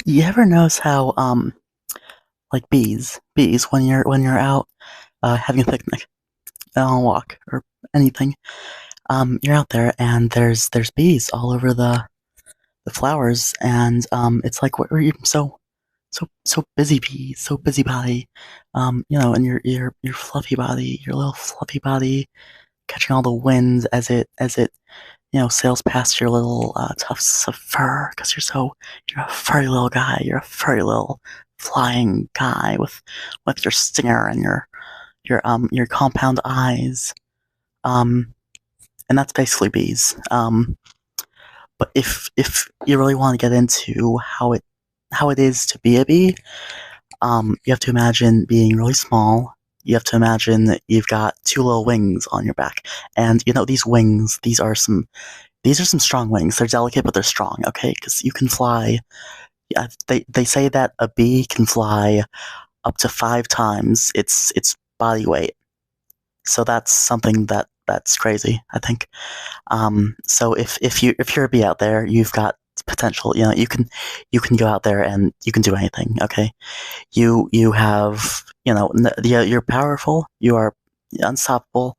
You ever notice how like bees when you're out having a picnic on a walk or anything, you're out there and there's bees all over the flowers, and it's like, what were you so busy bee, so busybody, and your fluffy body, your little fluffy body, catching all the wind as it sails past your little tufts of fur, because you're a furry little guy. You're a furry little flying guy with your stinger and your compound eyes. Um, and that's basically bees. But if you really want to get into how it is to be a bee, you have to imagine being really small. You have to imagine that you've got two little wings on your back, and these wings. These are some strong wings. They're delicate, but they're strong. Okay, because you can fly. Yeah, they say that a bee can fly up to 5 times its body weight. So that's something that's crazy, I think. So if you're a bee out there, you've got potential. You can go out there and you can do anything. Okay, you have yeah, you're powerful. You are unstoppable.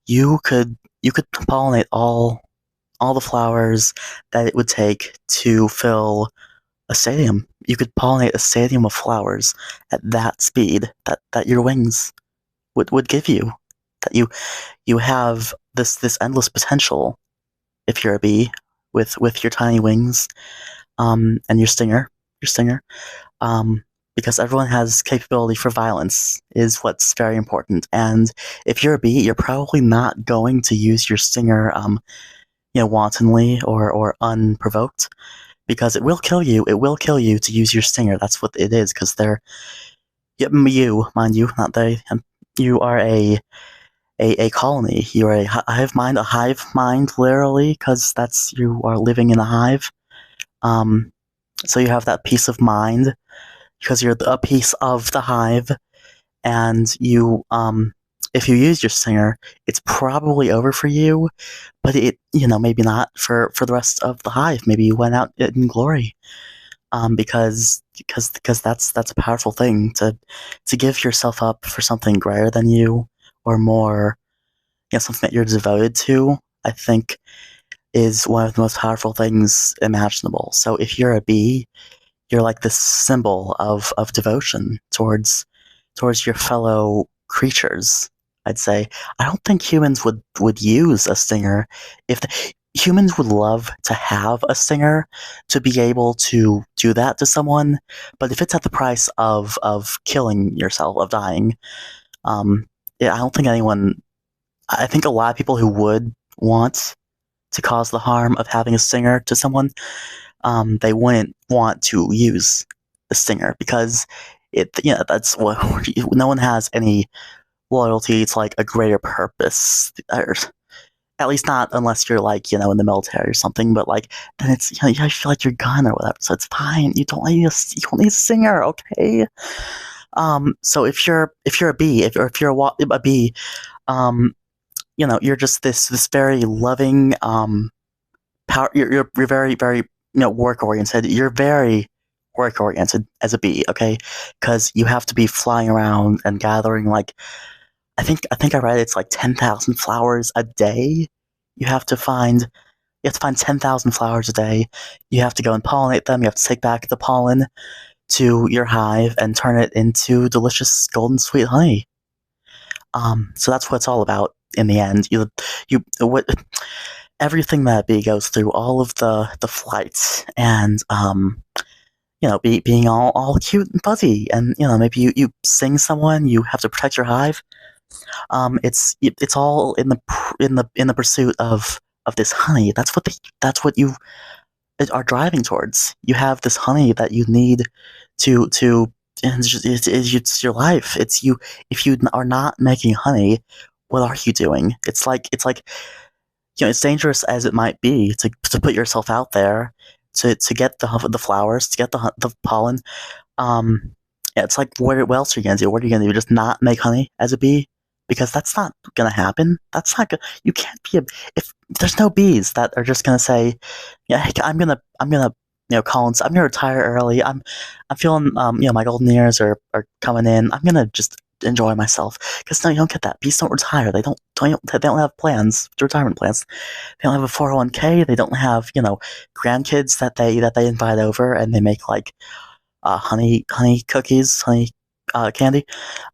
You could pollinate all the flowers that it would take to fill a stadium. You could pollinate a stadium of flowers at that speed that your wings would give you. That you have this endless potential if you're a bee with your tiny wings, and your stinger, um, because everyone has capability for violence is what's very important. And if you're a bee, you're probably not going to use your stinger wantonly or unprovoked, because it will kill you. It will kill you to use your stinger. That's what it is, because they're you, mind you, not they. You are a colony. You're a hive mind, literally, because that's you are living in a hive. Um, so you have that peace of mind because you're a piece of the hive, and if you use your stinger, it's probably over for you, but maybe not for the rest of the hive. Maybe you went out in glory, because that's a powerful thing to give yourself up for something greater than you, or more, something that you're devoted to. I think is one of the most powerful things imaginable. So if you're a bee, you're like this symbol of devotion towards your fellow creatures. I'd say I don't think humans would use a stinger. If humans would love to have a stinger to be able to do that to someone, but if it's at the price of killing yourself, of dying, um, yeah, I don't think anyone. I think a lot of people who would want to cause the harm of having a stinger to someone, they wouldn't want to use the stinger, because that's what no one has any loyalty to, like, a greater purpose, or at least not unless you're, like, in the military or something. But, like, then it's, you feel like you're gone or whatever, so it's fine. You don't need a stinger, okay? So if you're a bee, if you're a bee, um, you're just this very loving, power. You're very, very, work oriented. You're very work oriented as a bee, okay? Because you have to be flying around and gathering, like, I think I read it's like 10,000 flowers a day. You have to find you have to find 10,000 flowers a day. You have to go and pollinate them. You have to take back the pollen to your hive and turn it into delicious golden sweet honey. So that's what it's all about in the end. What everything that bee goes through, all of the flights, and being all cute and fuzzy, and maybe you sting someone, you have to protect your hive. It's all in the pursuit of this honey. That's what you are driving towards. You have this honey that you need to and it's your life. It's you. If you are not making honey, what are you doing? It's like it's dangerous as it might be to put yourself out there to get the flowers, to get the pollen. Yeah, it's like, what else are you gonna do? What are you gonna do? Just not make honey as a bee? Because that's not gonna happen. That's not good. You can't be if there's no bees that are just gonna say, yeah, hey, I'm gonna Collins, I'm gonna retire early. I'm feeling, my golden years are coming in. I'm gonna just enjoy myself. Because no, you don't get that. Bees don't retire. They don't have plans, retirement plans. They don't have a 401k. They don't have, grandkids that they invite over and they make like honey cookies, honey candy.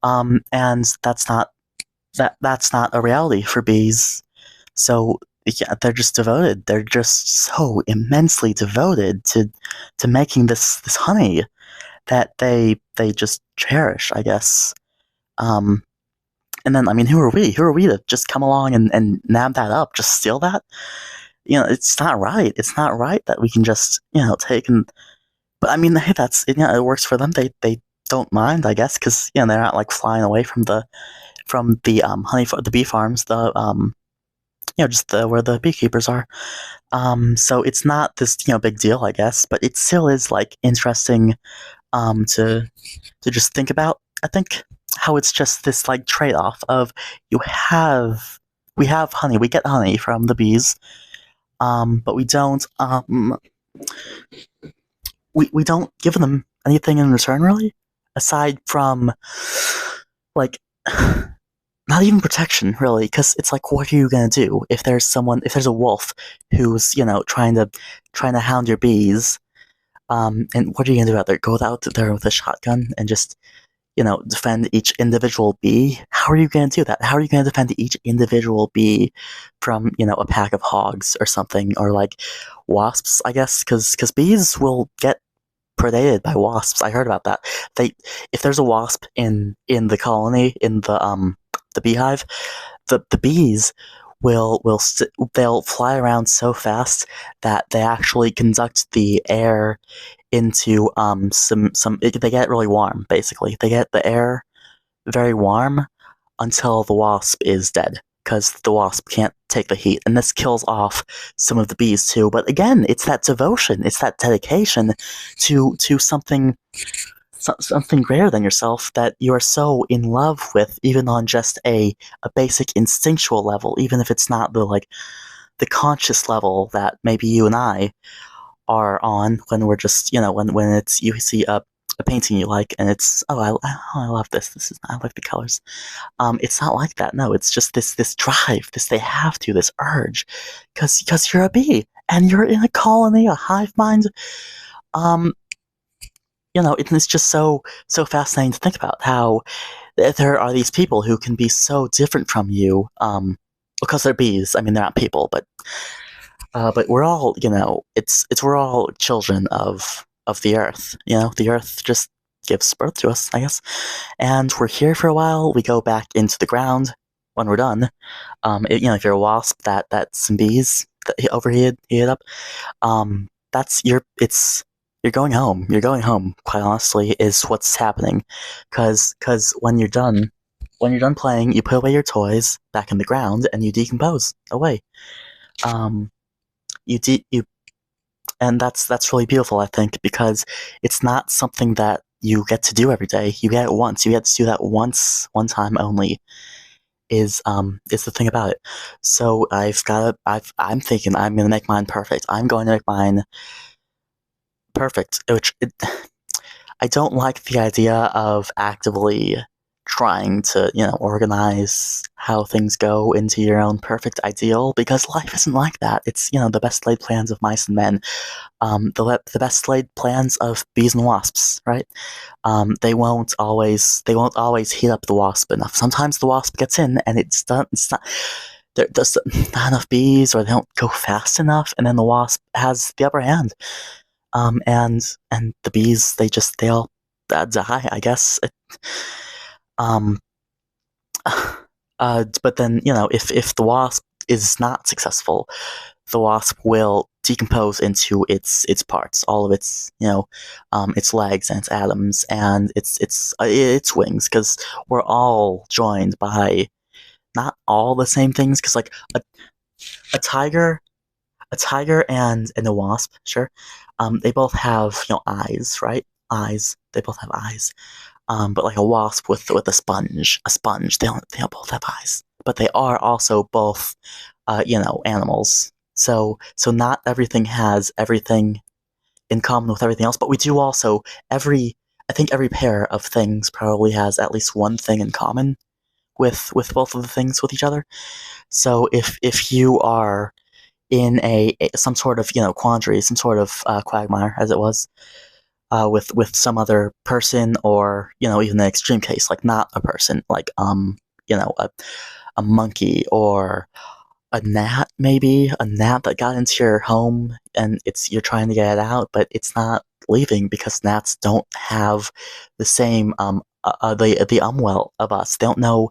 And that's not a reality for bees. So yeah, they're just devoted. They're just so immensely devoted to making this honey that they just cherish, I guess. Um, and then I mean, who are we? Who are we to just come along and nab that up, just steal that? It's not right. It's not right that we can just take and. But I mean, hey, it works for them. They don't mind, I guess, because they're not like flying away from the the bee farms, the just where the beekeepers are. So it's not this big deal, I guess, but it still is like interesting to just think about. I think how it's just this like trade off of you have we have honey, we get honey from the bees, but we don't give them anything in return really, aside from like not even protection really, because it's like, what are you gonna do if there's a wolf who's trying to hound your bees, and what are you gonna do out there? Go out there with a shotgun and just defend each individual bee? How are you gonna do that? How are you gonna defend each individual bee from a pack of hogs or something, or like wasps? I guess because bees will get predated by wasps. I heard about that. If there's a wasp in the colony, in the beehive, the bees they'll fly around so fast that they actually conduct the air into they get really warm. Basically, they get the air very warm until the wasp is dead, because the wasp can't take the heat, and this kills off some of the bees too. But again, it's that devotion, it's that dedication to something greater than yourself that you are so in love with, even on just a basic instinctual level, even if it's not the conscious level that maybe you and I are on when we're just when it's you see a painting you like and it's I love this is I like the colors. It's not like that. No, it's just this drive, they have to, this urge, because you're a bee and you're in a colony, a hive mind. Um, it's just so fascinating to think about how there are these people who can be so different from you. Because they're bees. I mean, they're not people, but we're all we're all children of the earth. The earth just gives birth to us, I guess, and we're here for a while. We go back into the ground when we're done. If you're a wasp that some bees that heat up, that's you're going home. You're going home. Quite honestly, is what's happening, because when you're done playing, you put away your toys back in the ground and you decompose away. Um, you and that's really beautiful, I think, because it's not something that you get to do every day. You get it once. You get to do that one time only. Is the thing about it. So I'm thinking I'm gonna make mine perfect. I'm going to make mine perfect. I don't like the idea of actively trying to, organize how things go into your own perfect ideal, because life isn't like that. It's, the best laid plans of mice and men, the best laid plans of bees and wasps, right? They won't always heat up the wasp enough. Sometimes the wasp gets in and it's not, there's not enough bees, or they don't go fast enough, and then the wasp has the upper hand. And the bees, they'll die, I guess. Um, but then, if the wasp is not successful, the wasp will decompose into its parts, all of its legs and its atoms and its wings, because we're all joined by not all the same things, because like a tiger and a wasp, sure, they both have eyes, right? Eyes. They both have eyes. But like a wasp with a sponge, they don't both have eyes, but they are also both, animals. So not everything has everything in common with everything else, but we do also, I think every pair of things probably has at least one thing in common with both of the things with each other. So if you are in some sort of quandary, some sort of quagmire, as it was, with some other person, or even the extreme case, like not a person, like a monkey or a gnat, maybe a gnat that got into your home, and you're trying to get it out, but it's not leaving because gnats don't have the same the well of us. They don't know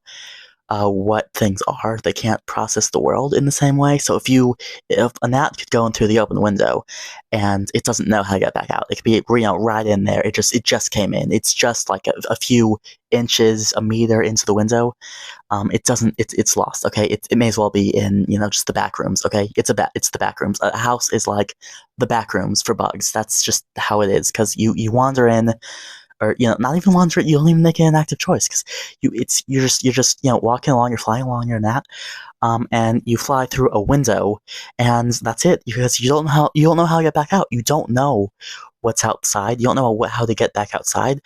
what things are. They can't process the world in the same way. So if a gnat could go in through the open window, and it doesn't know how to get back out, it could be right in there. It just came in. It's just like a few inches, a meter into the window. It doesn't. It's lost. Okay. It may as well be in just the back rooms. Okay. It's the back rooms. A house is like the back rooms for bugs. That's just how it is. Because you wander in, or not even wander it. You don't even make an active choice, because you're just walking along. You're flying along. You're a gnat. And you fly through a window, and that's it. Because you don't know how to get back out. You don't know what's outside. You don't know how to get back outside.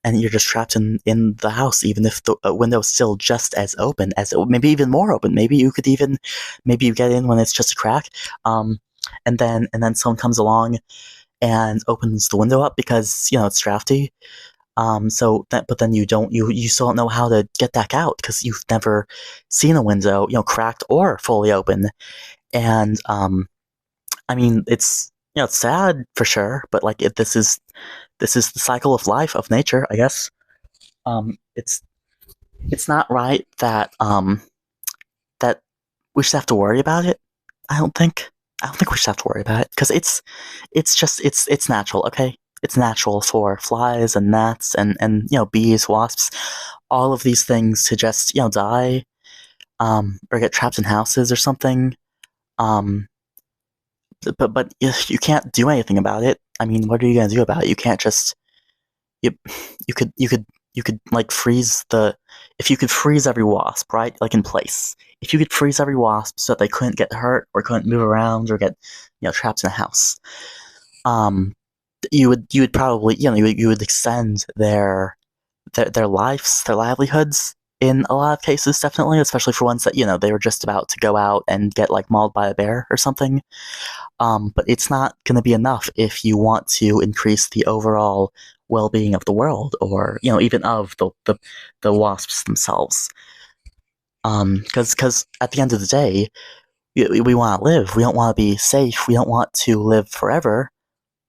And you're just trapped in the house, even if the window is still just as open as maybe even more open. Maybe you get in when it's just a crack. And then someone comes along and opens the window up because it's drafty. But then you still don't know how to get back out because you've never seen a window, cracked or fully open. And I mean, it's sad for sure, but like this is the cycle of life, of nature, I guess. It's not right that we should have to worry about it. I don't think. I don't think we should have to worry about it, because it's natural. Okay, it's natural for flies and gnats and bees, wasps, all of these things to just die, or get trapped in houses or something. Um, but you can't do anything about it. I mean, what are you gonna do about it? You can't just you you could like freeze the if you could freeze every wasp, right, like in place. If you could freeze every wasp so that they couldn't get hurt or couldn't move around or get trapped in a house, you would probably you would extend their lives, their livelihoods, in a lot of cases, definitely, especially for ones that they were just about to go out and get like mauled by a bear or something. But it's not going to be enough if you want to increase the overall well-being of the world, or even of the wasps themselves. Because at the end of the day, we want to live. We don't want to be safe. We don't want to live forever.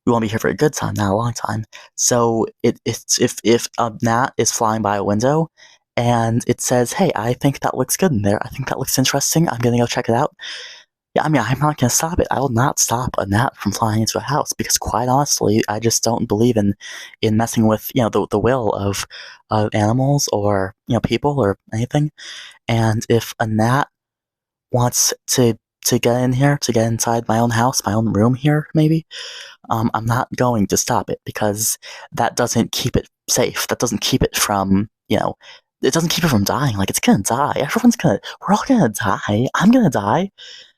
We want to be here for a good time, not a long time. So it's if a gnat is flying by a window and it says, "Hey, I think that looks good in there. I think that looks interesting. I'm gonna go check it out." Yeah, I mean, I'm not gonna stop it. I will not stop a gnat from flying into a house, because, quite honestly, I just don't believe in messing with the will of animals, or people, or anything. And if a gnat wants to get in here, to get inside my own house, my own room here, maybe, I'm not going to stop it, because that doesn't keep it safe. That doesn't keep it from it doesn't keep it from dying. Like, it's gonna die. We're all gonna die. I'm gonna die.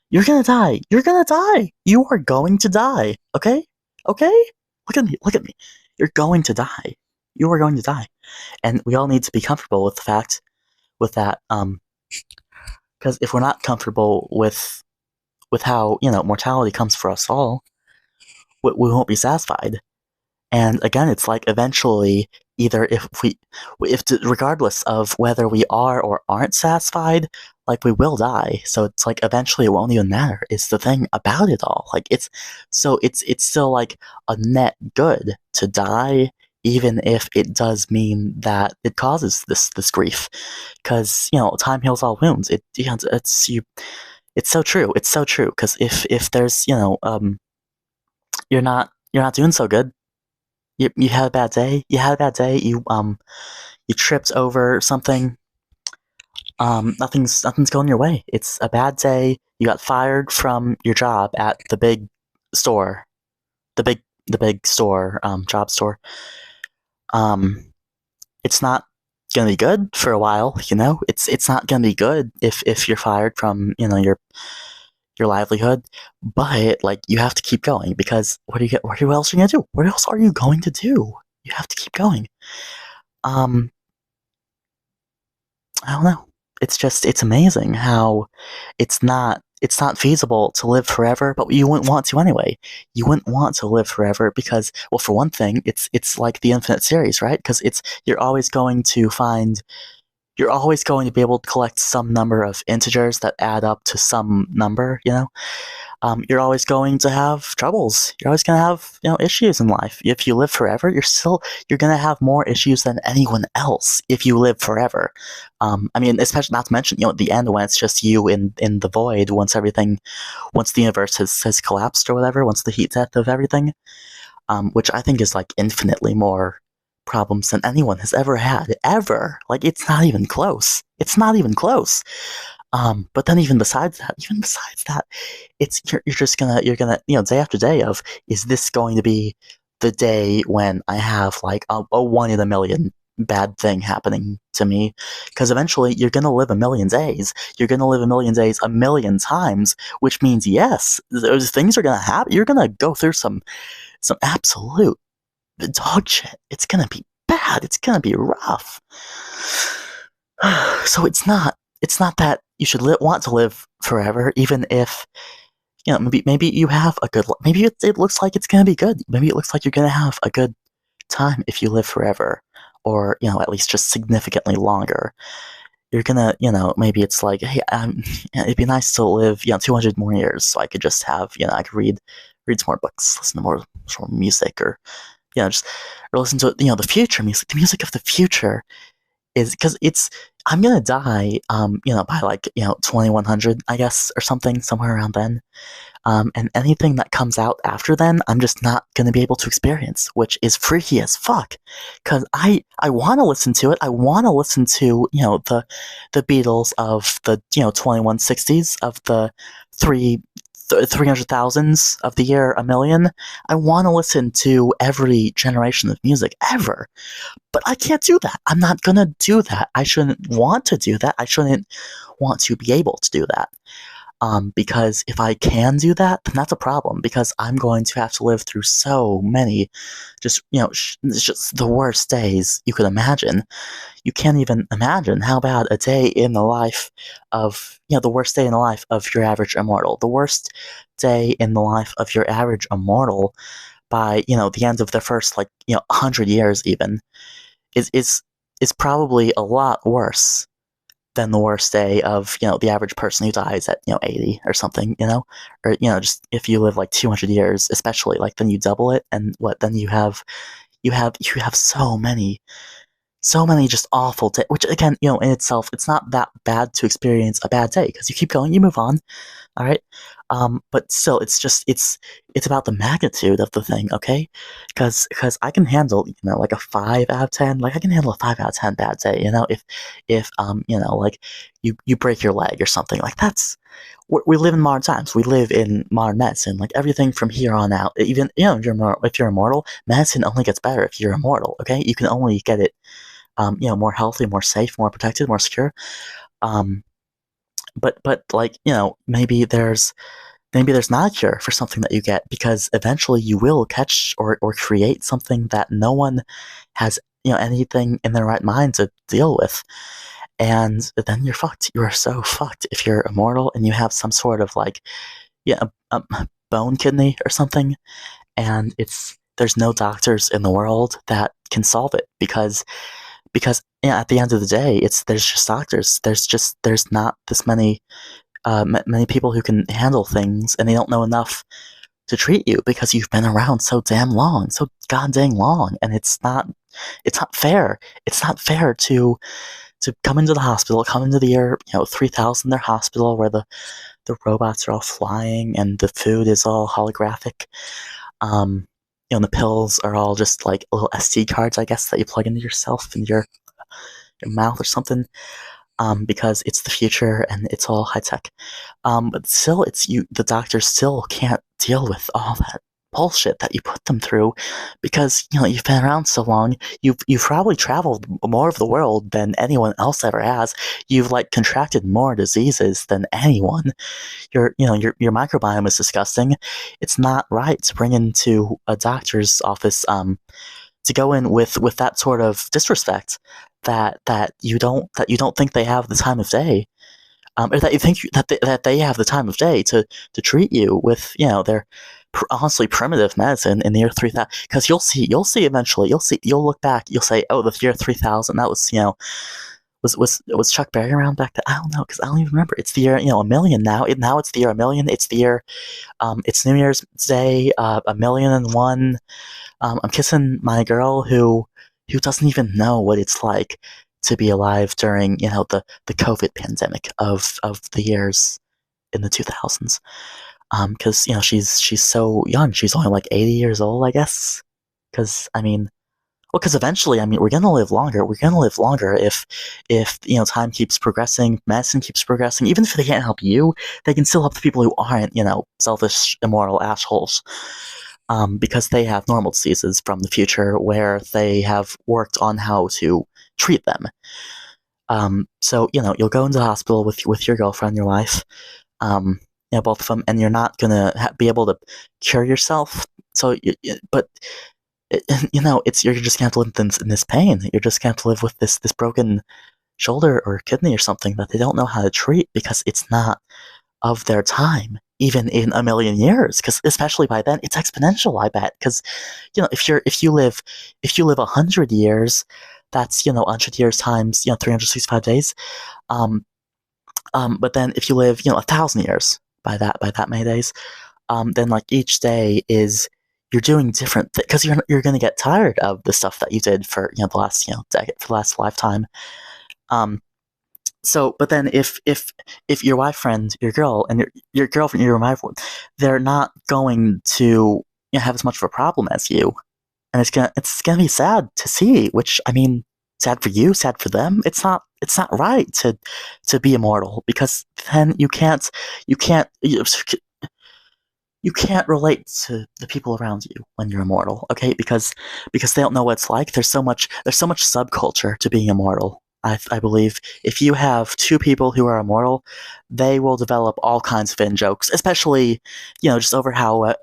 You're gonna die. You're gonna die. You are going to die. Okay? Okay? Look at me. Look at me. You're going to die. You are going to die. And we all need to be comfortable with the fact, with that, because if we're not comfortable with how, mortality comes for us all, we won't be satisfied. And again, it's like, eventually, either regardless of whether we are or aren't satisfied, like, we will die. So it's like, eventually it won't even matter. It's the thing about it all. Like, it's still like a net good to die, even if it does mean that it causes this grief. Because time heals all wounds. It's so true. It's so true. Because if there's you're not doing so good. You had a bad day. You had a bad day. You tripped over something. Nothing's going your way. It's a bad day. You got fired from your job at the big store, the big store, job store. It's not gonna be good for a while. It's not gonna be good if you're fired from your livelihood, but like you have to keep going because what else are you gonna do? What else are you going to do? You have to keep going. Um, I don't know. It's amazing how it's not feasible to live forever, but you wouldn't want to anyway. You wouldn't want to live forever because, well, for one thing, it's like the infinite series, right? Because it's you're always going to be able to collect some number of integers that add up to some number, you know? You're always going to have troubles. You're always going to have, issues in life. If you live forever, you're going to have more issues than anyone else if you live forever. I mean, especially not to mention, at the end when it's just you in the void, once the universe has collapsed or whatever, once the heat death of everything, which I think is like infinitely more problems than anyone has ever had, ever. Like, it's not even close. It's not even close. But then even besides that, you're gonna, day after day of, is this going to be the day when I have like a 1 in a million bad thing happening to me? Because eventually you're gonna live a million days. You're gonna live a million days a million times, which means yes, those things are gonna happen. You're gonna go through some absolute dog shit. It's gonna be bad. It's gonna be rough. So it's not that you should want to live forever, even if maybe you have a good. Maybe it looks like it's gonna be good. Maybe it looks like you're gonna have a good time if you live forever, or at least just significantly longer. You're gonna, maybe it's like, hey, it'd be nice to live, 200 more years, so I could just have, I could read some more books, listen to more music, or just or listen to the future music. The music of the future is because I'm gonna die, by like 2100, I guess, or something, somewhere around then. And anything that comes out after then, I'm just not gonna be able to experience, which is freaky as fuck. Because I want to listen to it. I want to listen to the Beatles of the 2160s, of the 300,000s of the year a million. I want to listen to every generation of music ever, but I can't do that. I'm not gonna do that. I shouldn't want to do that. I shouldn't want to be able to do that. Because if I can do that, then that's a problem, because I'm going to have to live through so many, just the worst days you could imagine. You can't even imagine how bad a day in the life of, the worst day in the life of your average immortal, the worst day in the life of your average immortal by, the end of their first, 100 years even, is, is, is probably a lot worse than the worst day of the average person who dies at 80 or something, or just if you live like 200 years, especially, like, then you double it, and then you have so many just awful days, which again, in itself, it's not that bad to experience a bad day, because you keep going, you move on. All right. But still, it's about the magnitude of the thing, okay? Because I can handle, like a 5 out of 10. Like, I can handle a 5 out of 10 bad day. If like you break your leg or something, like, that's, we live in modern times. We live in modern medicine. Like, everything from here on out, even if you're immortal, medicine only gets better if you're immortal. Okay, you can only get it, more healthy, more safe, more protected, more secure. Um, but like, maybe there's not a cure for something that you get, because eventually you will catch or create something that no one has, anything in their right mind to deal with. And then you're fucked. You are so fucked if you're immortal and you have some sort of, like, a bone kidney or something, and there's no doctors in the world that can solve it, because at the end of the day, there's just doctors. There's not this many many people who can handle things, and they don't know enough to treat you, because you've been around so damn long, so goddamn long, and it's not fair. It's not fair to come into the hospital, come into the year 3000, their hospital, where the robots are all flying and the food is all holographic. And the pills are all just like little SD cards, I guess, that you plug into yourself in your mouth or something. Because it's the future and it's all high tech. But still, the doctors still can't deal with all that bullshit that you put them through, because you've been around so long. You've probably traveled more of the world than anyone else ever has. You've like contracted more diseases than anyone. Your microbiome is disgusting. It's not right to bring into a doctor's office to go in with that sort of disrespect that you don't think they have the time of day, or that you think that they have the time of day to treat you with their honestly primitive medicine in the year 3000. Because you'll see eventually, you'll look back, you'll say, oh, the year 3000, that was was Chuck Berry around back then? I don't know, because I don't even remember. It's the year a million now. Now it's the year a million. It's the year it's New Year's Day, a million and one. I'm kissing my girl who doesn't even know what it's like to be alive during the COVID pandemic of the years in the 2000s. Because she's so young. She's only like 80 years old, I guess. Because because eventually, we're gonna live longer. We're gonna live longer if time keeps progressing, medicine keeps progressing. Even if they can't help you, they can still help the people who aren't selfish, immoral assholes. Because they have normal diseases from the future where they have worked on how to treat them. So you'll go into the hospital with your girlfriend, your wife, both of them, and you're not gonna be able to cure yourself. So, but it's you're just gonna have to live in this pain. You're just gonna have to live with this broken shoulder or kidney or something that they don't know how to treat because it's not of their time, even in a million years. Because especially by then, it's exponential. I bet. Because if you live 100 years, that's 100 years times 365 days. But then if you live 1,000 years by that many days, then like each day is you're doing different because you're going to get tired of the stuff that you did for the last decade, for the last lifetime. So, but then if your wife friend, your girl, and your girlfriend, your wife, they're not going to have as much of a problem as you, and it's gonna be sad to see. Which sad for you, sad for them. It's not right to be immortal, because then you can't relate to the people around you when you're immortal, okay? Because they don't know what it's like. There's so much subculture to being immortal. I believe if you have two people who are immortal, they will develop all kinds of in jokes, especially just over how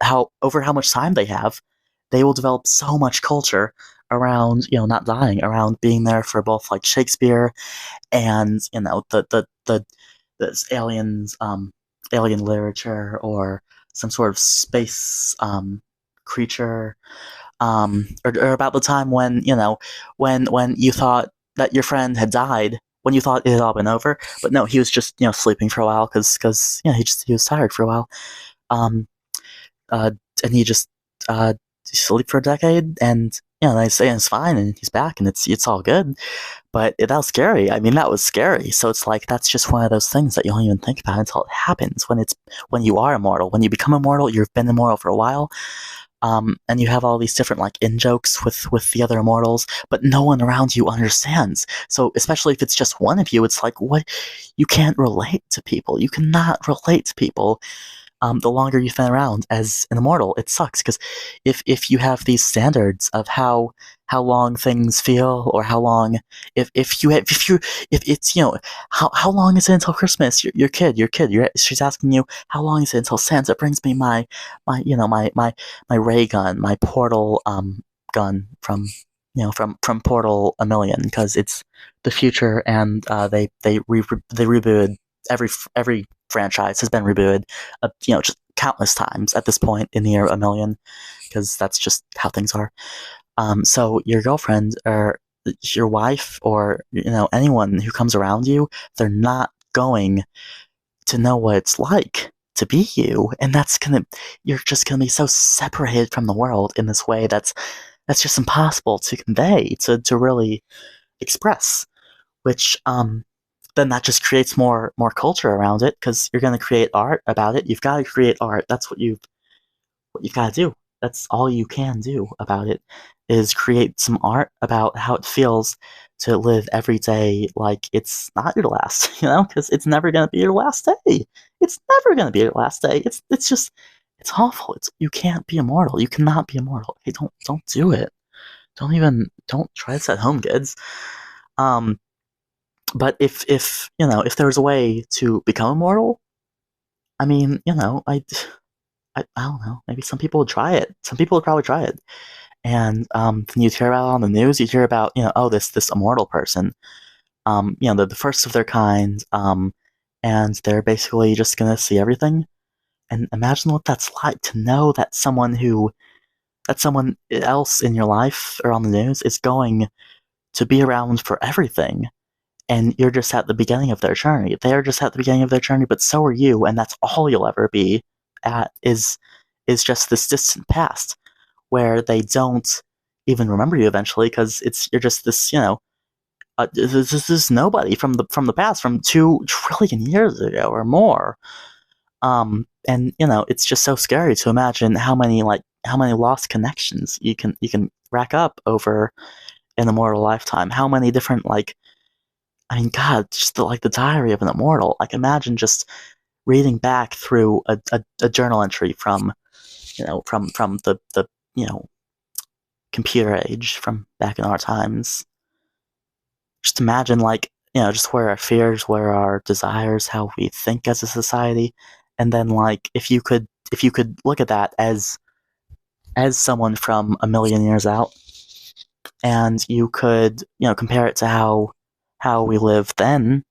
much time they have. They will develop so much culture around not dying, around being there for both like Shakespeare and the aliens alien literature, or some sort of space creature, or about the time when when you thought that your friend had died, when you thought it had all been over, but no, he was just sleeping for a while because he was tired for a while, um, uh, and he just sleep for a decade, and they say it's fine, and he's back, and it's all good. But that was scary. That was scary. So it's like that's just one of those things that you don't even think about until it happens. When you are immortal, when you become immortal, you've been immortal for a while, and you have all these different like in jokes with the other immortals, but no one around you understands. So especially if it's just one of you, it's like what you can't relate to people. You cannot relate to people. The longer you've been around as an immortal, it sucks because if you have these standards of how long things feel, or how long if it's how long is it until Christmas? Your kid, she's asking you how long is it until Santa brings me my ray gun, my portal gun from from Portal a million, because it's the future, and they rebooted every franchise has been rebooted, just countless times at this point in the year a million, because that's just how things are. So your girlfriend or your wife, or anyone who comes around you, they're not going to know what it's like to be you, and you're just gonna be so separated from the world in this way that's just impossible to convey, to really express. Which then that just creates more culture around it, because you're going to create art about it. You've got to create art. That's what you've got to do. That's all you can do about it, is create some art about how it feels to live every day like it's not your last, because it's never going to be your last day. It's never going to be your last day. It's It's awful. You can't be immortal. You cannot be immortal. Okay, don't do it. Don't try this at home, kids. Um, but if there was a way to become immortal, I mean, I don't know. Maybe some people would try it. Some people would probably try it. And then you hear about it on the news. You hear about oh, this immortal person. They're the first of their kind. And they're basically just gonna see everything. And imagine what that's like to know that someone else in your life or on the news is going to be around for everything, and you're just at the beginning of their journey. They're just at the beginning of their journey, but so are you, and that's all you'll ever be at is just this distant past where they don't even remember you eventually because you're just this this is nobody from the past from 2 trillion years ago or more. And it's just so scary to imagine how many lost connections you can rack up over an immortal lifetime. How many different I mean, God, just the diary of an immortal. Like, imagine just reading back through a journal entry from the computer age from back in our times. Just imagine just where our fears, where our desires, how we think as a society, and then if you could look at that as someone from a million years out, and you could compare it to how we live then,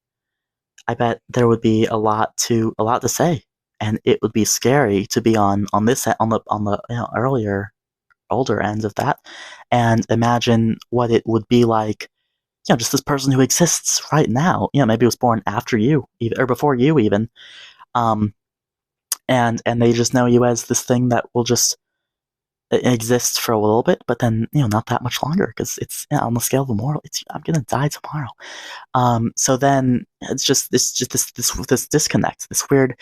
I bet there would be a lot to say, and it would be scary to be on this on the earlier older end of that, and imagine what it would be like. Just this person who exists right now. Maybe was born after you, even, or before you even, um, and they just know you as this thing that will just exist for a little bit, but then not that much longer because it's on the scale of immortal. I'm gonna die tomorrow. So then it's just this disconnect, this weird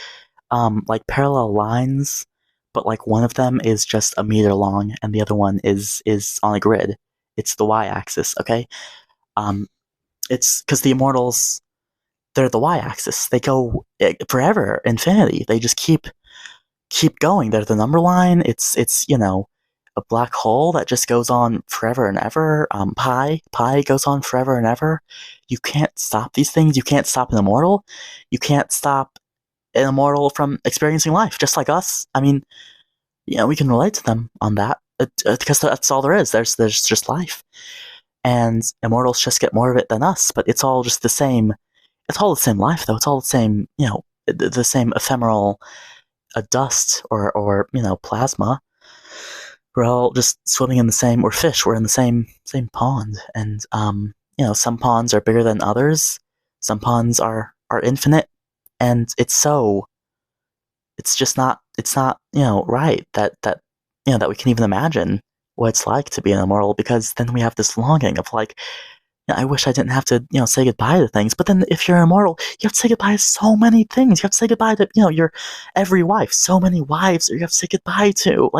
parallel lines, but one of them is just a meter long and the other one is on a grid. It's the y-axis, okay? Um, it's because the immortals, they're the y-axis. They go forever, infinity. They just keep going. They're the number line. It's a black hole that just goes on forever and ever. Pi goes on forever and ever. You can't stop these things. You can't stop an immortal. You can't stop an immortal from experiencing life, just like us. I mean, we can relate to them on that because that's all there is. There's just life, and immortals just get more of it than us. But it's all just the same. It's all the same life, though. It's all the same. The same ephemeral dust or plasma. We're all just swimming in the same, or fish. We're in the same pond, and some ponds are bigger than others. Some ponds are infinite, and it's just not right that we can even imagine what it's like to be an immortal, because then we have this longing of I wish I didn't have to say goodbye to things. But then if you're immortal, you have to say goodbye to so many things. You have to say goodbye to your every wife, so many wives you have to say goodbye to.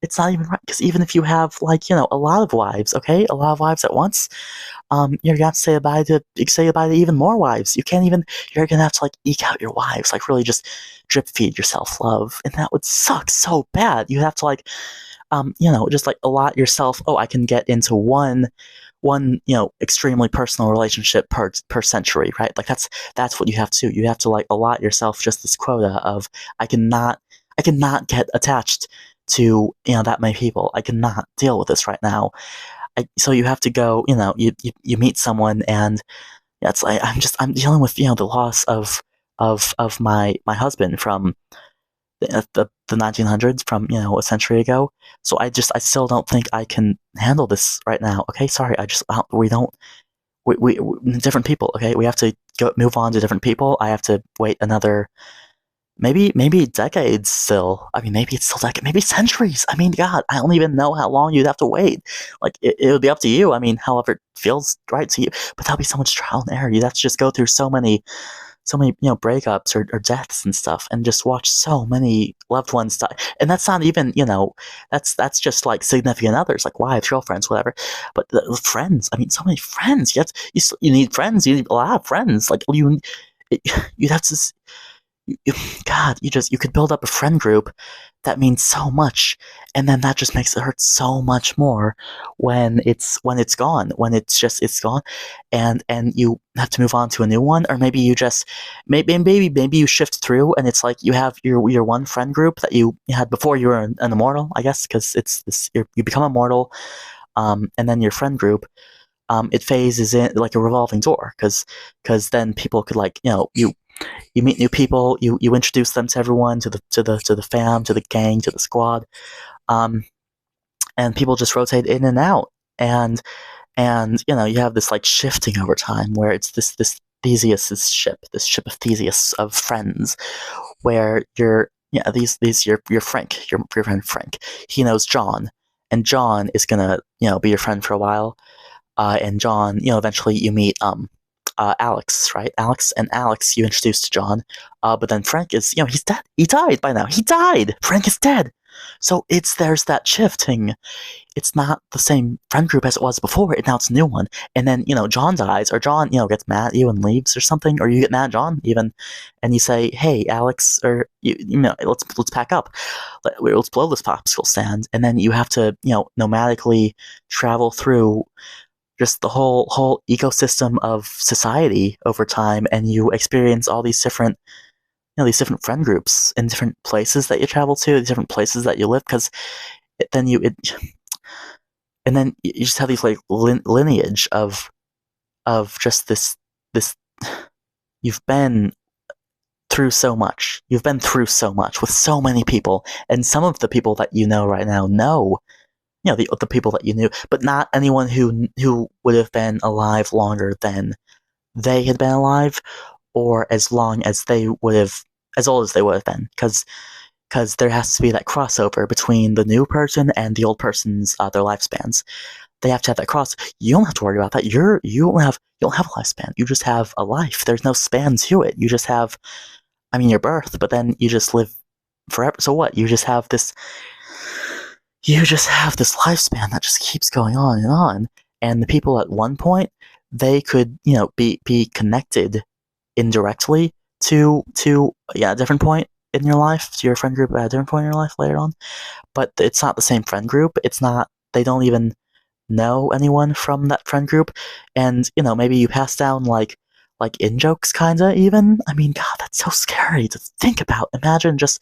It's not even right, because even if you have a lot of wives, okay, a lot of wives at once, you're gonna have to say goodbye to even more wives. You're gonna have to eke out your wives, really just drip feed yourself love, and that would suck so bad. You have to just allot yourself. Oh, I can get into one extremely personal relationship per century, right? That's what you have to do. You have to allot yourself just this quota of I cannot get attached to that many people. I cannot deal with this right now. So you have to go. You meet someone, and it's I'm dealing with the loss of my husband from the 1900s, from a century ago. So I still don't think I can handle this right now. Okay, sorry. We don't. We different people. Okay, we have to move on to different people. I have to wait another maybe decades still. I mean, maybe it's still decades, maybe centuries. I mean, God, I don't even know how long you'd have to wait. It would be up to you. I mean, however it feels right to you. But that'll be so much trial and error. You'd have to just go through so many breakups or deaths and stuff, and just watch so many loved ones die. And that's not even that's just significant others, wives, girlfriends, whatever. But the friends, I mean, so many friends. You need friends. You need a lot of friends. You'd have to. God, you could build up a friend group that means so much, and then that just makes it hurt so much more when it's gone, when it's gone, and you have to move on to a new one, or maybe you just maybe you shift through, and it's like you have your one friend group that you had before you were an immortal, I guess, because it's this you become immortal, and then your friend group, it phases in like a revolving door, because then people could, like, you meet new people, you introduce them to everyone, to the fam, to the gang, to the squad, um, and people just rotate in and out, and you have this like shifting over time where it's this Theseus's ship, this ship of Theseus of friends, where your Frank, your friend Frank, he knows John, and John is gonna be your friend for a while, and John, eventually you meet Alex, right? Alex you introduced to John, but then Frank is, he's dead. He died by now. He died. Frank is dead. So there's that shifting. It's not the same friend group as it was before. Now it's a new one. And then John dies, or John gets mad at you and leaves or something, or you get mad at John even, and you say, "Hey, Alex," or let's pack up. Let's blow this popsicle stand, and then you have to nomadically travel through just the whole ecosystem of society over time, and you experience all these different friend groups in different places that you travel to, the different places that you live, because then and then you just have these like lineage of just this you've been through so much. You've been through so much with so many people, and some of the people that you know right now know the people that you knew, but not anyone who would have been alive longer than they had been alive, or as long as they would have, as old as they would have been, because there has to be that crossover between the new person and the old person's their lifespans. They have to have that cross. You don't have to worry about that. You don't have a lifespan. You just have a life. There's no span to it. You just have, I mean, your birth, but then you just live forever. So what? You just have this lifespan that just keeps going on and on. And the people at one point, they could, be connected indirectly to a different point in your life, to your friend group at a different point in your life later on. But it's not the same friend group. It's not, they don't even know anyone from that friend group. And, maybe you pass down like in jokes kinda even. I mean, God, that's so scary to think about. Imagine just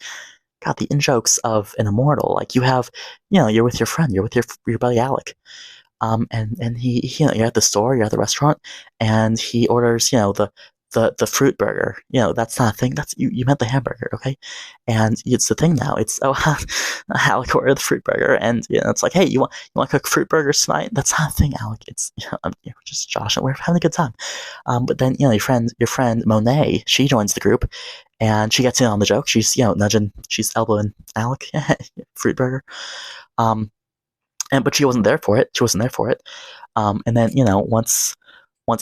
God, the in jokes of an immortal. Like you have, you're with your friend, you're with your buddy Alec, and he you're at the store, you're at the restaurant, and he orders, the fruit burger. That's not a thing. That's you meant the hamburger, okay? And it's the thing now. It's Alec ordered the fruit burger, and it's like, hey, you want to cook fruit burgers tonight? That's not a thing, Alec. It's just Josh, and we're having a good time. But then your friend Monet, she joins the group, and she gets in on the joke. She's nudging, she's elbowing Alec, fruit burger. But she wasn't there for it. She wasn't there for it. And then once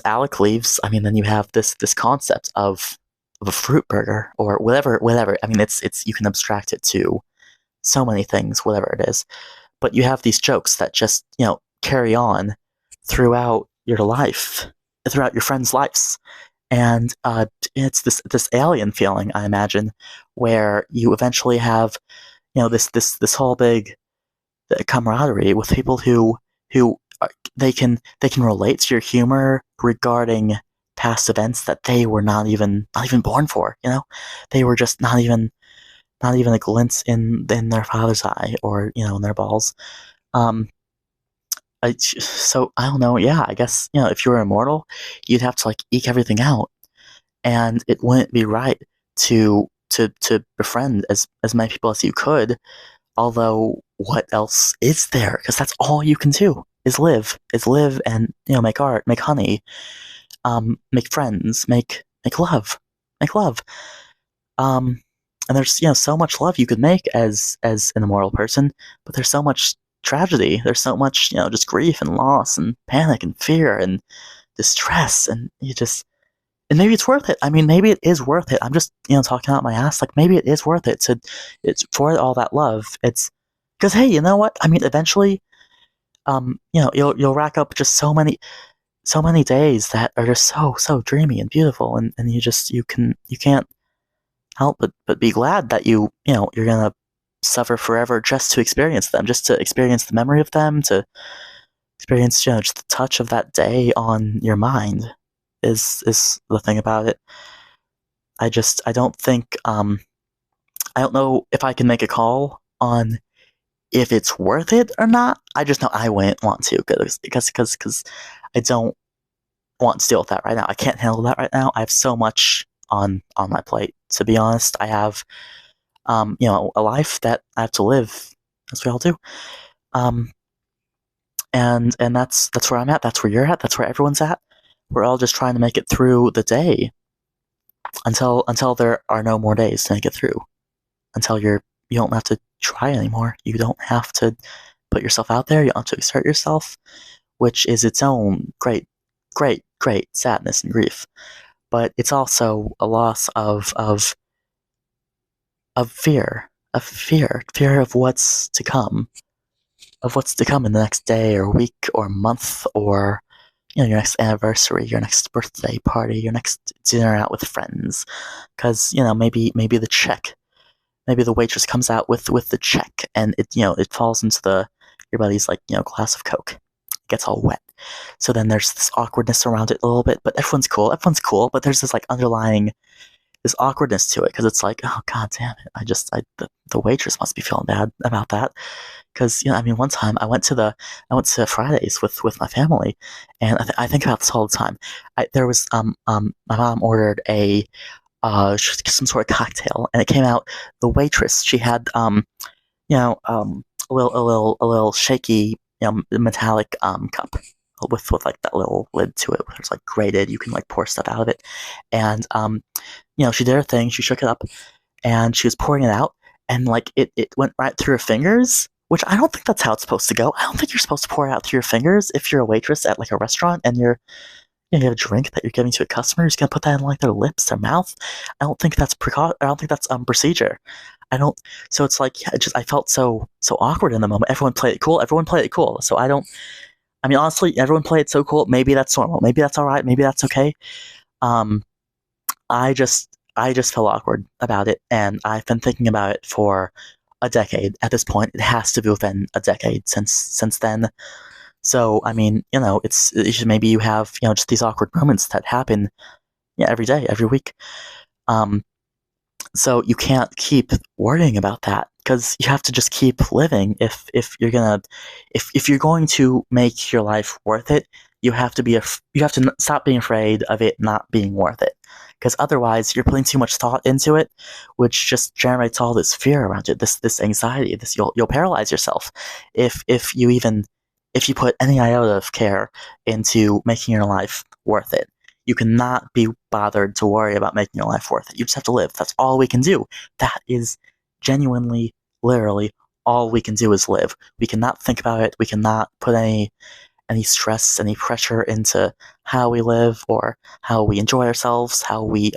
Alec leaves, I mean, then you have this concept of a fruit burger or whatever. I mean, it's you can abstract it to so many things, whatever it is. But you have these jokes that just carry on throughout your life, throughout your friends' lives, and it's this alien feeling, I imagine, where you eventually have this whole big camaraderie with people who they can relate to your humor regarding past events that they were not even born for. They were just not even a glint in their father's eye, or in their balls. Um, so I don't know. Yeah, I guess if you were immortal, you'd have to like eke everything out, and it wouldn't be right to befriend as many people as you could. Although, what else is there? Because that's all you can do is live, and make art, make honey, make friends, make love. Um, and there's so much love you could make as an immortal person, but there's so much tragedy. There's so much just grief and loss and panic and fear and distress, and and maybe it's worth it. I mean, maybe it is worth it. I'm just talking out my ass. Like maybe it is worth it it's for all that love. It's because hey, you know what? I mean, eventually, you'll rack up just so many days that are just so dreamy and beautiful, and you can't help but be glad that you're gonna suffer forever just to experience them, just to experience the memory of them, to experience just the touch of that day on your mind is the thing about it. I don't think I don't know if I can make a call on if it's worth it or not. I just know I wouldn't want to because I don't want to deal with that right now. I can't handle that right now. I have so much on my plate. To be honest, I have a life that I have to live, as we all do. Um, and that's where I'm at. That's where you're at. That's where everyone's at. We're all just trying to make it through the day until there are no more days to make it through. Until you don't have to try anymore. You don't have to put yourself out there. You don't have to exert yourself, which is its own great sadness and grief. But it's also a loss of fear of what's to come, in the next day or week or month, or your next anniversary, your next birthday party, your next dinner out with friends. Because maybe the check, maybe the waitress comes out with the check, and it falls into your buddy's glass of Coke. It gets all wet. So then there's this awkwardness around it a little bit, but everyone's cool. But there's this underlying this awkwardness to it, because it's like, oh god damn it, the waitress must be feeling bad about that. Because one time I went to Fridays with my family, and I think about this all the time. There was my mom ordered some sort of cocktail, and it came out, the waitress, she had a little shaky metallic cup with like that little lid to it, where it's like grated, you can like pour stuff out of it. And she did her thing, she shook it up, and she was pouring it out, and like it went right through her fingers, which I don't think that's how it's supposed to go. I don't think you're supposed to pour it out through your fingers if you're a waitress at like a restaurant and you have a drink that you're giving to a customer. You're just gonna put that in like their lips, their mouth. I don't think that's procedure. I don't. So it's like, yeah, I felt so awkward in the moment. Everyone played it cool. So I don't. Honestly, everyone played it so cool. Maybe that's normal. Maybe that's all right. Maybe that's okay. Um, I just felt awkward about it, and I've been thinking about it for a decade. At this point, it has to be within a decade since then. So maybe you have just these awkward moments that happen, every day, every week. So you can't keep worrying about that, because you have to just keep living. If you're going to make your life worth it, you have to stop being afraid of it not being worth it, because otherwise you're putting too much thought into it, which just generates all this fear around it, this anxiety, you'll paralyze yourself if you put any iota of care into making your life worth it. You cannot be bothered to worry about making your life worth it. You just have to live. That's all we can do. That is genuinely, literally, all we can do is live. We cannot think about it. We cannot put any stress, any pressure into how we live or how we enjoy ourselves, how we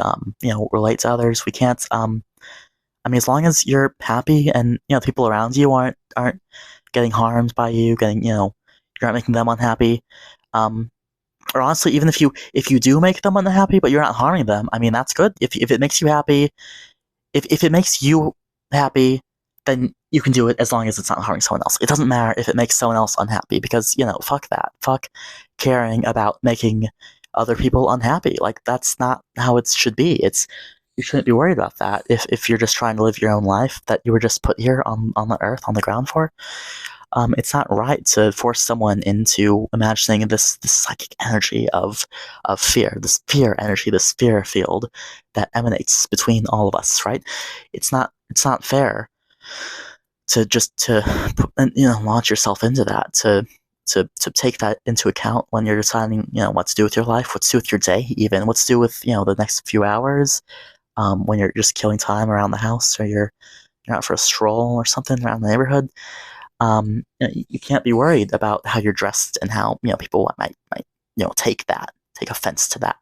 relate to others. We can't. As long as you're happy and people around you aren't getting harmed by you, you're not making them unhappy. Or honestly, even if you do make them unhappy, but you're not harming them, that's good. If it makes you happy, if it makes you happy, then you can do it as long as it's not harming someone else. It doesn't matter if it makes someone else unhappy, because fuck that. Fuck caring about making other people unhappy. Like, that's not how it should be. You shouldn't be worried about that if you're just trying to live your own life that you were just put here on the earth, on the ground for. It's not right to force someone into imagining this psychic energy of fear, this fear energy, this fear field that emanates between all of us, right? It's not fair to launch yourself into that, to take that into account when you're deciding what to do with your life, what to do with your day, even what to do with the next few hours, when you're just killing time around the house, or you're out for a stroll or something around the neighborhood. You can't be worried about how you're dressed and how people might take offense to that.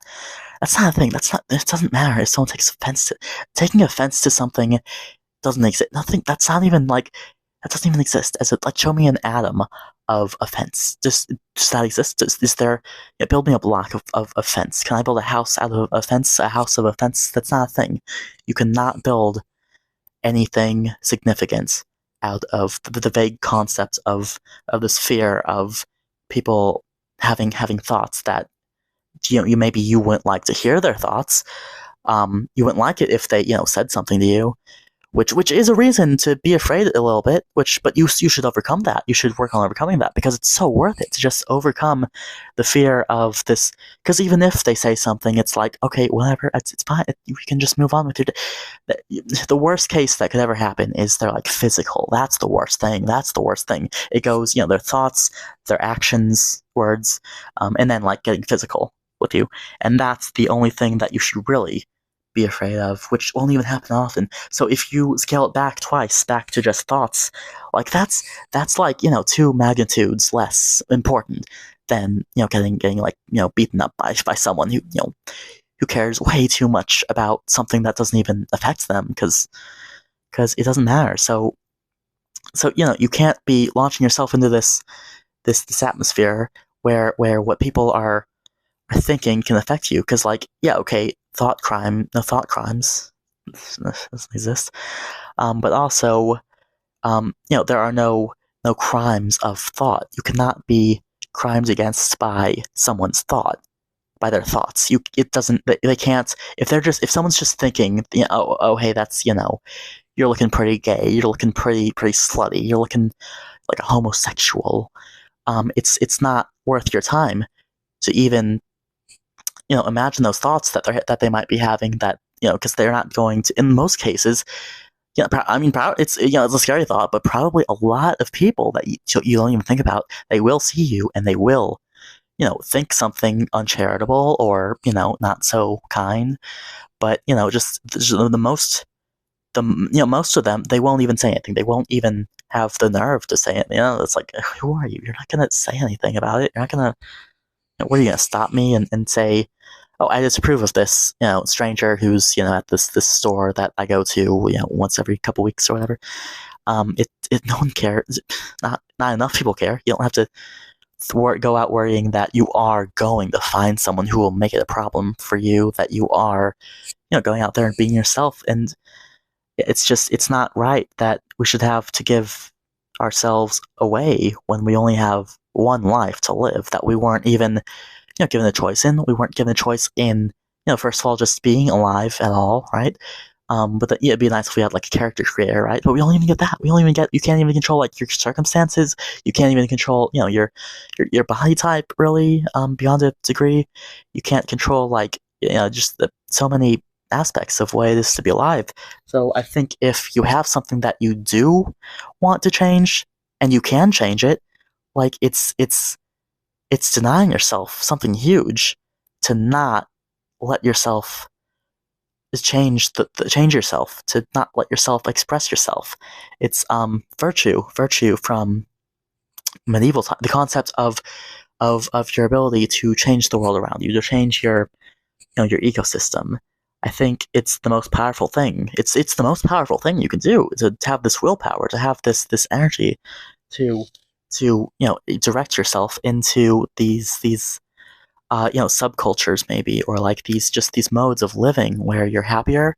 That's not a thing. It doesn't matter if someone takes offense to taking offense to something. Doesn't exist. Nothing. That's not even like that doesn't even exist. As like, show me an atom of a fence. Does that exist? Is there? Yeah, build me a block of fence. Can I build a house out of a fence? A house of a fence? That's not a thing. You cannot build anything significant out of the vague concept of the sphere of people having thoughts that you maybe you wouldn't like to hear their thoughts. You wouldn't like it if they said something to you, which is a reason to be afraid a little bit. But you should overcome that. You should work on overcoming that because it's so worth it to just overcome the fear of this. Because even if they say something, it's like, okay, whatever, it's fine. You can just move on with your day. The worst case that could ever happen is they're like physical. That's the worst thing. That's the worst thing. It goes, their thoughts, their actions, words, and then like getting physical with you. And that's the only thing that you should really be afraid of, which won't even happen often. So if you scale it back twice, back to just thoughts, like that's like 2 magnitudes less important than getting like beaten up by someone who cares way too much about something that doesn't even affect them because it doesn't matter. So you can't be launching yourself into this atmosphere where what people are thinking can affect you because okay, thought crimes doesn't exist, but also there are no crimes of thought. You cannot be crimes against by someone's thought, by their thoughts. It doesn't, they can't, if someone's just thinking oh hey, that's you're looking pretty gay, you're looking pretty slutty, you're looking like a homosexual, it's not worth your time to even imagine those thoughts that they might be having, that because they're not going to, in most cases, I mean, it's it's a scary thought, but probably a lot of people that you don't even think about, they will see you and they will think something uncharitable or not so kind, but just the most most of them, they won't even say anything. They won't even have the nerve to say it. It's like, who are you? You're not gonna say anything about it. You're not gonna. What are you gonna stop me and say, oh, I disapprove of this, stranger who's, at this store that I go to, once every couple weeks or whatever. No one cares. Not enough people care. You don't have to go out worrying that you are going to find someone who will make it a problem for you, that you are, going out there and being yourself. And it's not right that we should have to give ourselves away when we only have one life to live, that we weren't even given a choice in. We weren't given a choice in, first of all, just being alive at all, right? But it'd be nice if we had like a character creator, right? But we don't even get that. We don't even get. You can't even control like your circumstances. You can't even control, your body type really, beyond a degree. You can't control like just so many aspects of what it is to be alive. So I think if you have something that you do want to change and you can change it, like it's denying yourself something huge to not let yourself change change yourself, to not let yourself express yourself. It's virtue from medieval time, the concept of your ability to change the world around you, to change your your ecosystem. I think it's the most powerful thing. It's the most powerful thing you can do, to have this willpower, to have this energy to direct yourself into these subcultures maybe, or like these modes of living where you're happier.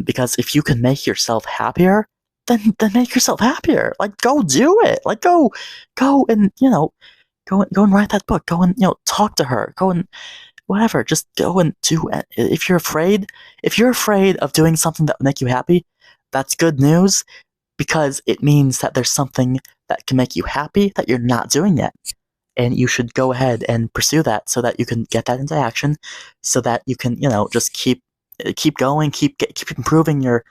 Because if you can make yourself happier, then make yourself happier. Like, go do it. Like, go and go and write that book. Go and talk to her. Go and whatever. Just go and do it. If you're afraid of doing something that will make you happy, that's good news, because it means that there's something that can make you happy that you're not doing yet. And you should go ahead and pursue that so that you can get that into action, so that you can, just keep going, keep improving your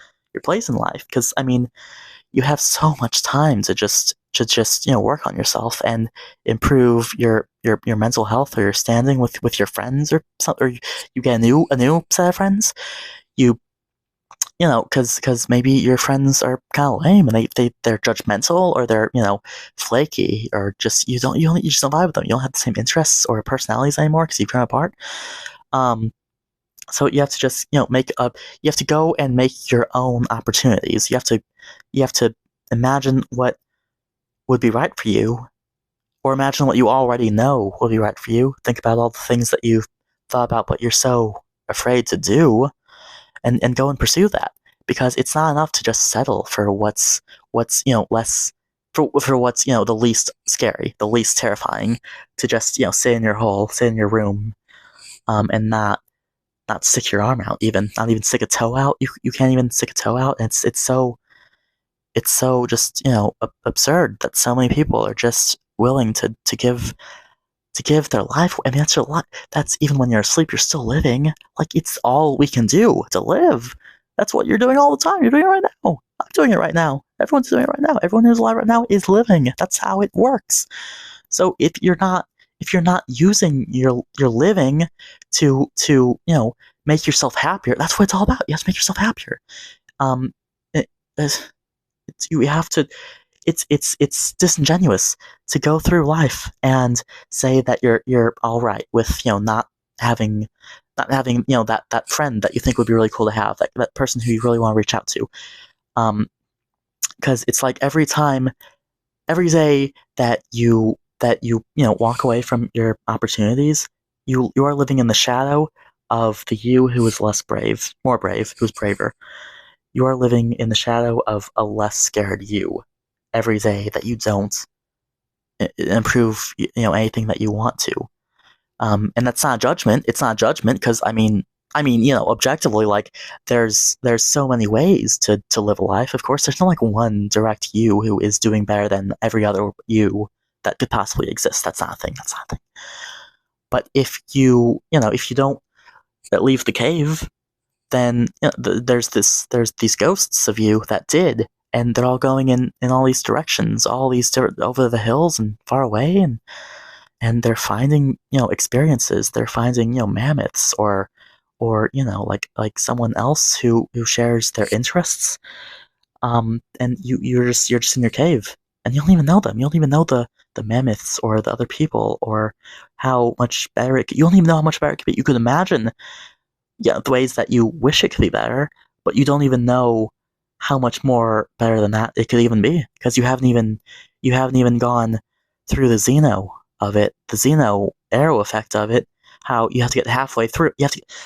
place in life. Because I mean, you have so much time to just work on yourself and improve your mental health, or your standing with your friends, or something, or you get a new set of friends. You because maybe your friends are kind of lame, and they're judgmental, or they're flaky, or just you just don't vibe with them. You don't have the same interests or personalities anymore because you've grown apart. So you have to just you have to go and make your own opportunities. You have to imagine what would be right for you, or imagine what you already know will be right for you. Think about all the things that you've thought about but you're so afraid to do, and go and pursue that. Because it's not enough to just settle for what's less, for what's the least scary, the least terrifying, to just sit in your hole, sit in your room, and not stick your arm out, even not even stick a toe out. You can't even stick a toe out. And it's so just absurd that so many people are just willing to give their life. I mean, that's a lot. That's even when you're asleep, you're still living. Like, it's all we can do to live. That's what you're doing all the time. You're doing it right now. I'm doing it right now. Everyone's doing it right now. Everyone who's alive right now is living. That's how it works. So if you're not using your living to make yourself happier, that's what it's all about. You have to make yourself happier. Um, it, it's, you have to. It's disingenuous to go through life and say that you're all right with not having that friend that you think would be really cool to have, that person who you really want to reach out to. Because it's like every day that you walk away from your opportunities, you are living in the shadow of the you who is less brave, more brave, who's braver. You are living in the shadow of a less scared you every day that you don't improve anything that you want to. And that's not judgment. It's not judgment, because objectively, like, there's so many ways to live a life. Of course, there's not like one direct you who is doing better than every other you that could possibly exist. That's not a thing. That's not a thing. But if you don't leave the cave, then there's these ghosts of you that did, and they're all going in all these directions, all these over the hills and far away, and they're finding experiences. They're finding mammoths, or like someone else who shares their interests. And you're just in your cave, and you don't even know them. You don't even know the mammoths or the other people, or how much better you don't even know how much better it could be. You could imagine the ways that you wish it could be better, but you don't even know how much more better than that it could even be, because you haven't even gone through the Xeno of it, the Xeno arrow effect of it. How you have to get halfway through.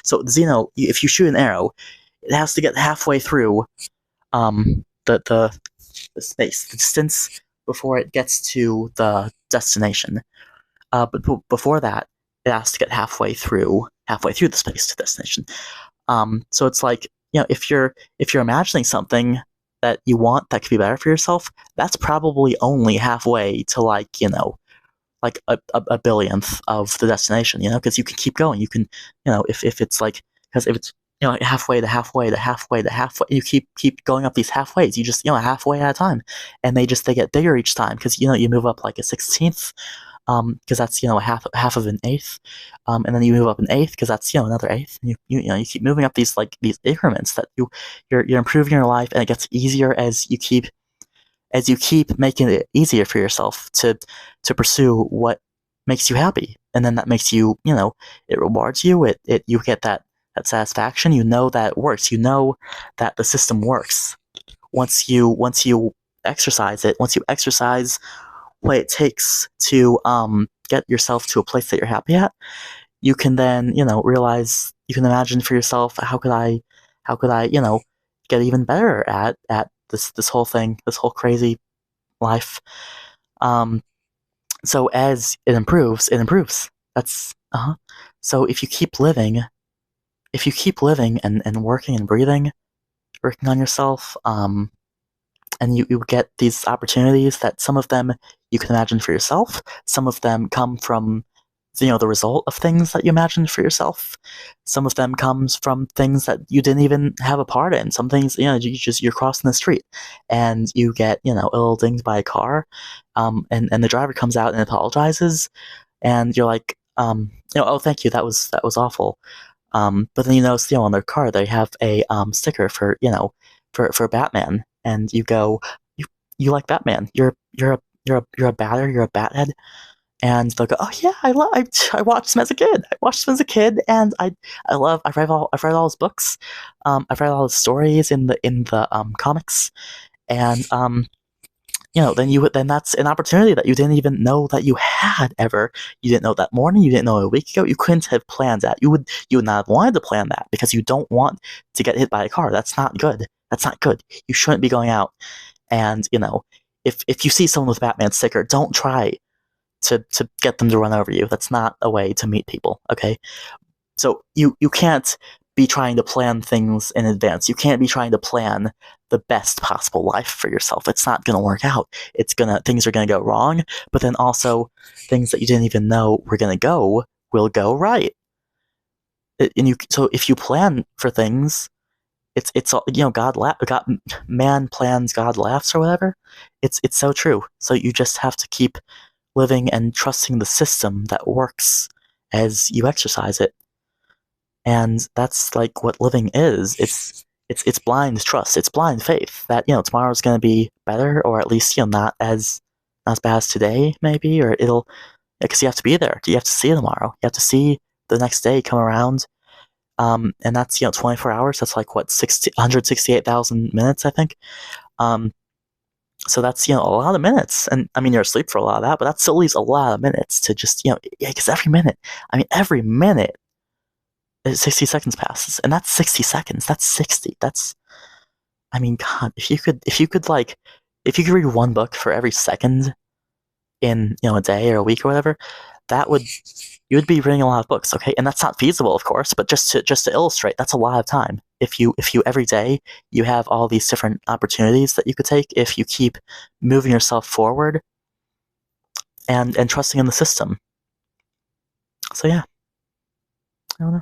So the Xeno, if you shoot an arrow, it has to get halfway through the space, the distance, before it gets to the destination. But before that, it has to get halfway through the space to destination. So it's like, if you're imagining something that you want that could be better for yourself, that's probably only halfway to, like a billionth of the destination. Because you can keep going. You can, if it's like, because if it's halfway to halfway to halfway to halfway, you keep going up these halfways. You just halfway at a time, and they get bigger each time, because you move up like a 16th. Because that's half of an eighth, and then you move up an eighth, because that's another eighth. And you keep moving up these increments that you're improving your life, and it gets easier as you keep making it easier for yourself to pursue what makes you happy, and then that makes it rewards you. You get that satisfaction. You know that it works. You know that the system works. Once you exercise it, once you exercise what it takes to get yourself to a place that you're happy at, you can then realize, you can imagine for yourself, how could I get even better at this whole thing, this whole crazy life. So as it improves, it improves. That's So if you keep living, and working and breathing, working on yourself, and you get these opportunities that some of them you can imagine for yourself. Some of them come from the result of things that you imagined for yourself. Some of them comes from things that you didn't even have a part in. Some things you're crossing the street, and you get a little dinged by a car, and the driver comes out and apologizes, and you're like, oh, thank you, that was awful. But then on their car they have a sticker for Batman, and you go, you like Batman, you're a batter, you're a bathead. And they'll go, oh yeah, I watched him as a kid. And I've read all his books. I've read all his stories in the comics, and then that's an opportunity that you didn't even know that you had ever. You didn't know that morning, you didn't know a week ago, you couldn't have planned that. You would not have wanted to plan that because you don't want to get hit by a car. That's not good. That's not good. You shouldn't be going out and, if you see someone with a Batman sticker, don't try to get them to run over you. That's not a way to meet people, okay? So you can't be trying to plan things in advance. You can't be trying to plan the best possible life for yourself. It's not going to work out. Things are going to go wrong, but then also things that you didn't even know were going to go will go right. So if you plan for things, it's all, God, man plans, God laughs, or whatever. It's so true. So you just have to keep living and trusting the system that works as you exercise it. And that's like what living is. It's blind trust. It's blind faith that tomorrow's going to be better, or at least not as bad as today, maybe, or it'll, because you have to be there. You have to see tomorrow. You have to see the next day come around. And that's 24 hours. That's like what 168,000 minutes, I think. So that's a lot of minutes, and I mean you're asleep for a lot of that, but that still leaves a lot of minutes to just because every minute 60 seconds passes, and that's 60 seconds. That's 60. That's, I mean, God, if you could read one book for every second in a day or a week or whatever, you would be reading a lot of books, okay? And that's not feasible, of course, but just to illustrate, that's a lot of time. If you every day you have all these different opportunities that you could take, if you keep moving yourself forward and trusting in the system. So yeah, I don't know.